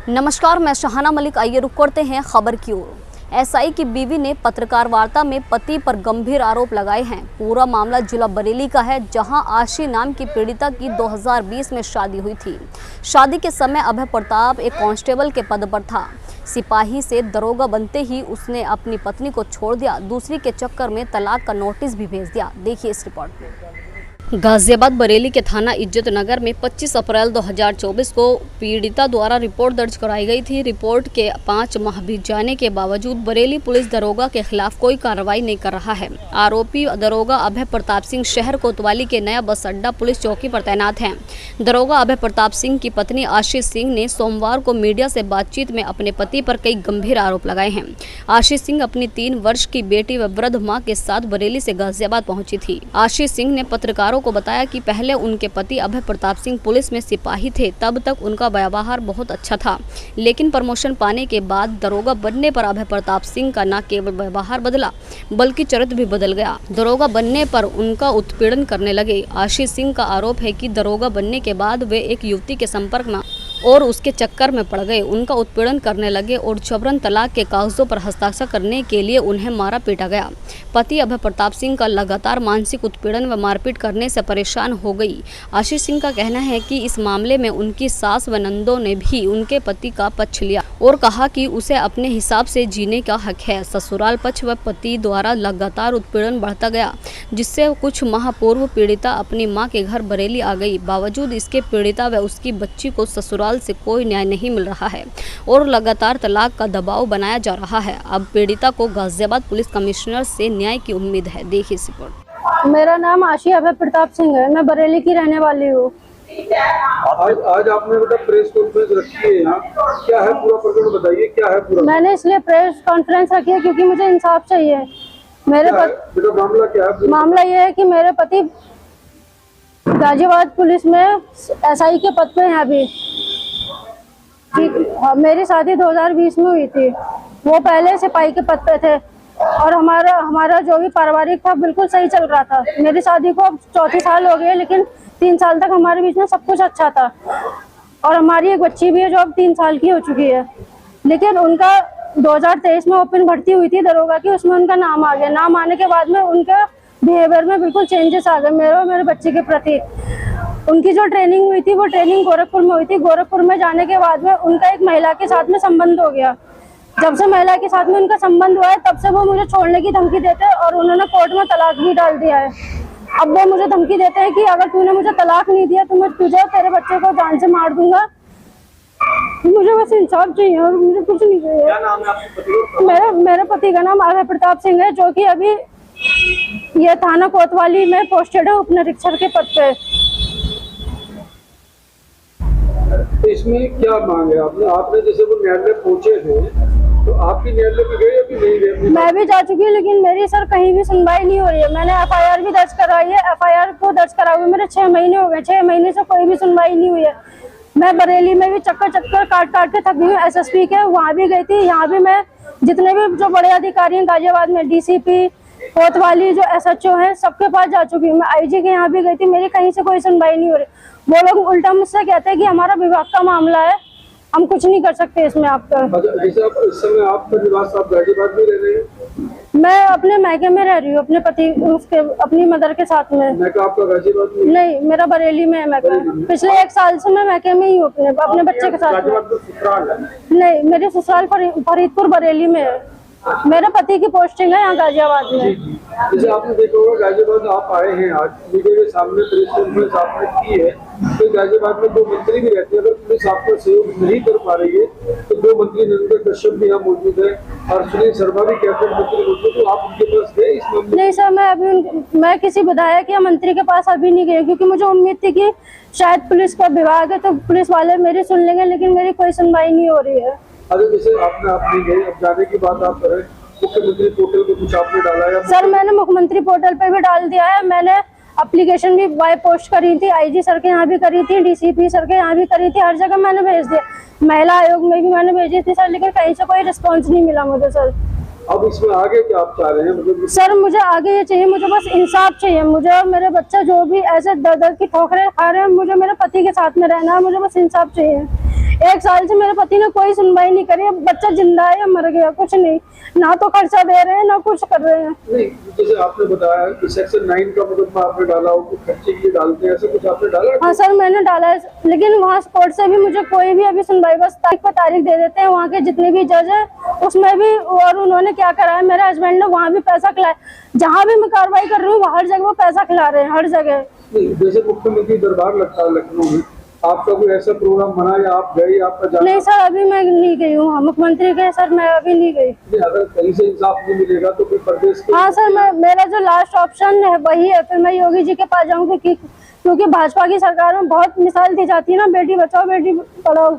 नमस्कार, मैं शहाना मलिक। आइए रुक करते हैं खबर की ओर। एसआई की बीवी ने पत्रकार वार्ता में पति पर गंभीर आरोप लगाए हैं। पूरा मामला जिला बरेली का है, जहां आशी नाम की पीड़िता की 2020 में शादी हुई थी। शादी के समय अभय प्रताप एक कांस्टेबल के पद पर था। सिपाही से दरोगा बनते ही उसने अपनी पत्नी को छोड़ दिया। दूसरी के चक्कर में तलाक का नोटिस भी भेज दिया। देखिए इस रिपोर्ट में। गाजियाबाद बरेली के थाना इज्जत नगर में 25 अप्रैल 2024 को पीड़िता द्वारा रिपोर्ट दर्ज कराई गई थी। रिपोर्ट के 5 माह बीत जाने के बावजूद बरेली पुलिस दरोगा के खिलाफ कोई कार्रवाई नहीं कर रहा है। आरोपी दरोगा अभय प्रताप सिंह शहर कोतवाली के नया बस अड्डा पुलिस चौकी पर तैनात हैं। दरोगा अभय प्रताप सिंह की पत्नी आशीष सिंह ने सोमवार को मीडिया से बातचीत में अपने पति पर कई गंभीर आरोप लगाए हैं। आशीष सिंह अपनी 3 वर्ष की बेटी व वृद्ध मां के साथ बरेली से गाजियाबाद पहुंची थी। आशीष सिंह ने पत्रकारों को बताया कि पहले उनके पति अभय प्रताप सिंह पुलिस में सिपाही थे। तब तक उनका व्यवहार बहुत अच्छा था, लेकिन प्रमोशन पाने के बाद दरोगा बनने पर अभय प्रताप सिंह का न केवल व्यवहार बदला बल्कि चरित्र भी बदल गया। दरोगा बनने पर उनका उत्पीड़न करने लगे। आशीष सिंह का आरोप है कि दरोगा बनने के बाद वे एक युवती के संपर्क में और उसके चक्कर में पड़ गए, उनका उत्पीड़न करने लगे और जबरन तलाक के कागजों पर हस्ताक्षर करने के लिए उन्हें मारा पीटा गया। पति अभय प्रताप सिंह का लगातार मानसिक उत्पीड़न व मारपीट करने से परेशान हो गई। आशीष सिंह का कहना है कि इस मामले में उनकी सास व नंदों ने भी उनके पति का पक्ष लिया और कहा कि उसे अपने हिसाब से जीने का हक है। ससुराल पक्ष व पति द्वारा लगातार उत्पीड़न बढ़ता गया, जिससे कुछ माह पूर्व पीड़िता अपनी मां के घर बरेली आ गई। बावजूद इसके पीड़िता व उसकी बच्ची को ससुराल से कोई न्याय नहीं मिल रहा है और लगातार तलाक का दबाव बनाया जा रहा है। अब पीड़िता को गाजियाबाद पुलिस कमिश्नर से न्याय की उम्मीद है। देखिए इस रिपोर्ट। मेरा नाम आशी अभय प्रताप सिंह है। मैं बरेली की रहने वाली हूँ। आज आपने बेटा प्रेस कॉन्फ्रेंस रखी है यहाँ, क्या है पूरा प्रकरण बताइए, क्या है पूरा? मैंने इसलिए प्रेस कॉन्फ्रेंस रखी है क्योंकि मुझे इंसाफ चाहिए। बेटा मामला क्या है? मामला ये है कि मेरे पति गाजियाबाद पुलिस में एसआई के पद पे हैं अभी। मेरी शादी 2020 में हुई थी। वो पहले सिपाही के पद पे थे और हमारा जो भी पारिवारिक था बिल्कुल सही चल रहा था। मेरी शादी को अब 4 साल हो गए, लेकिन 3 साल तक हमारे बीच में सब कुछ अच्छा था और हमारी एक बच्ची भी है जो अब 3 साल की हो चुकी है। लेकिन उनका 2023 में ओपन भर्ती हुई थी दरोगा की, उसमें उनका नाम आ गया। नाम आने के बाद में उनका बिहेवियर में बिल्कुल चेंजेस आ गए मेरे और मेरे बच्चे के प्रति। उनकी जो ट्रेनिंग हुई थी वो ट्रेनिंग गोरखपुर में हुई थी। गोरखपुर में जाने के बाद में उनका एक महिला के साथ में संबंध हो गया। जब से महिला के साथ में उनका संबंध हुआ है तब से वो मुझे छोड़ने की धमकी देते हैं और उन्होंने कोर्ट में तलाक भी डाल दिया है। अब वो मुझे धमकी देते हैं कि अगर तूने मुझे तलाक नहीं दिया तो मैं तुझे तेरे बच्चे को जान से मार दूंगा। मुझे बस इंसाफ चाहिए और मुझे कुछ नहीं चाहिए। क्या नाम है आपके पति का? मेरे पति का नाम अभय प्रताप सिंह है, जो कि अभी ये थाना कोतवाली में पोस्टेड है उप निरीक्षक के पद पे। तो इसमें क्या मांग है आपने जैसे वो न्यायालय पहुंचे थे तो आपकी न्यायालय में गए अभी नहीं गए? मैं भी जा चुकी हूँ, लेकिन मेरी सर कहीं भी सुनवाई नहीं हो रही है। मैंने एफआईआर भी दर्ज कराई है। एफआईआर को दर्ज कराए हुए मेरे 6 महीने हो गए। 6 महीने से कोई भी सुनवाई नहीं हुई है। मैं बरेली में भी चक्कर काट के थक गई हूँ। एसएसपी के वहाँ भी गई थी, यहाँ भी मैं जितने भी जो बड़े अधिकारी हैं गाजियाबाद में, डीसीपी कोतवाली जो एसएचओ है, सबके पास जा चुकी हूँ। मैं आईजी के यहाँ भी गई थी, मेरी कहीं से कोई सुनवाई नहीं हो रही। वो लोग उल्टा मुझसे कहते हैं कि हमारा विभाग का मामला है, हम कुछ नहीं कर सकते इसमें आपका। जैसे आप इस समय आपका निवास आप गाजियाबाद में रह रहे हैं? मैं अपने मैके में रह रही हूँ, अपने पति अपनी मदर के साथ में। मैका आपका गाजियाबाद में? नहीं, मेरा बरेली में है मैका। पिछले 1 साल से मैं मैके में ही हूँ अपने बच्चे के साथ में। नहीं, मेरे ससुराल फरीदपुर बरेली में है। मेरे पति की पोस्टिंग है यहाँ गाजियाबाद में। जैसे आपने देखा होगा गाजियाबाद आप आए हैं, आज मीडिया के सामने प्रेस कॉन्फ्रेंस आपने की है, तो गाजियाबाद में 2 मंत्री भी रहते हैं। अगर पुलिस आपका सहयोग नहीं कर पा रही है तो 2 मंत्री नरेंद्र कश्यप भी यहाँ मौजूद है और सुनील शर्मा भी कैबिनेट मंत्री मौजूद, तो आप उनके पास गए इस मामले? नहीं सर, मैं किसी विधायक या मंत्री के पास अभी नहीं गई, क्योंकि मुझे उम्मीद थी कि शायद पुलिस का विभाग है तो पुलिस वाले मेरी सुन लेंगे, लेकिन मेरी कोई सुनवाई नहीं हो रही है। अरे जैसे आप नहीं गए, अब जाने की बात आप करें, मुख्यमंत्री पोर्टल पे कुछ आपने डाला है? सर, मैंने मुख्यमंत्री पोर्टल पे भी डाल दिया है। मैंने एप्लीकेशन भी बाय पोस्ट करी थी, आईजी सर के यहाँ भी करी थी, डीसीपी सर के यहाँ भी करी थी, हर जगह मैंने भेज दिया। महिला आयोग में भी मैंने भेजी थी सर, लेकिन कहीं से कोई रिस्पॉन्स नहीं मिला मुझे सर। अब इसमें आगे क्या आप चाह रहे हैं? मतलब सर मुझे आगे ये चाहिए, मुझे बस इंसाफ चाहिए। मुझे और मेरे बच्चे जो भी ऐसे दर्द की ठोकरें खा रहे हैं, मुझे मेरे पति के साथ में रहना है, मुझे बस इंसाफ चाहिए। 1 साल से मेरे पति ने कोई सुनवाई नहीं करी। बच्चा जिंदा है या मर गया, कुछ नहीं, ना तो खर्चा दे रहे हैं ना कुछ कर रहे हैं। नहीं, जैसे आपने बताया कि सेक्शन 9 का मुकदमा आपने डाला हो, खर्चे के लिए डालते हैं, ऐसा कुछ आपने डाला? हाँ सर, मैंने डाला है, लेकिन वहाँ कोर्ट से भी मुझे कोई भी अभी सुनवाई, बस तारीख पर तारीख दे देते हैं। वहाँ के जितने भी जज है उसमें भी, और उन्होंने क्या करा है, मेरे हस्बैंड ने वहाँ भी पैसा खिलाया। जहाँ भी मैं कार्रवाई कर रही हूँ हर जगह वो पैसा खिला रहे हैं, हर जगह। जैसे मुख्यमंत्री दरबार लगता है लखनऊ में, आपका कोई ऐसा प्रोग्राम बना या आप गए, आपका जाना? नहीं सर, अभी मैं नहीं गई हूँ मुख्यमंत्री के, सर मैं अभी नहीं गई। अगर कहीं से इंसाफ नहीं मिलेगा तो फिर प्रदेश के... हाँ सर, मेरा जो लास्ट ऑप्शन है वही है, फिर मैं योगी जी के पास जाऊँगी, क्योंकि भाजपा की सरकार में बहुत मिसाल दी जाती है ना, बेटी बचाओ बेटी पढ़ाओ।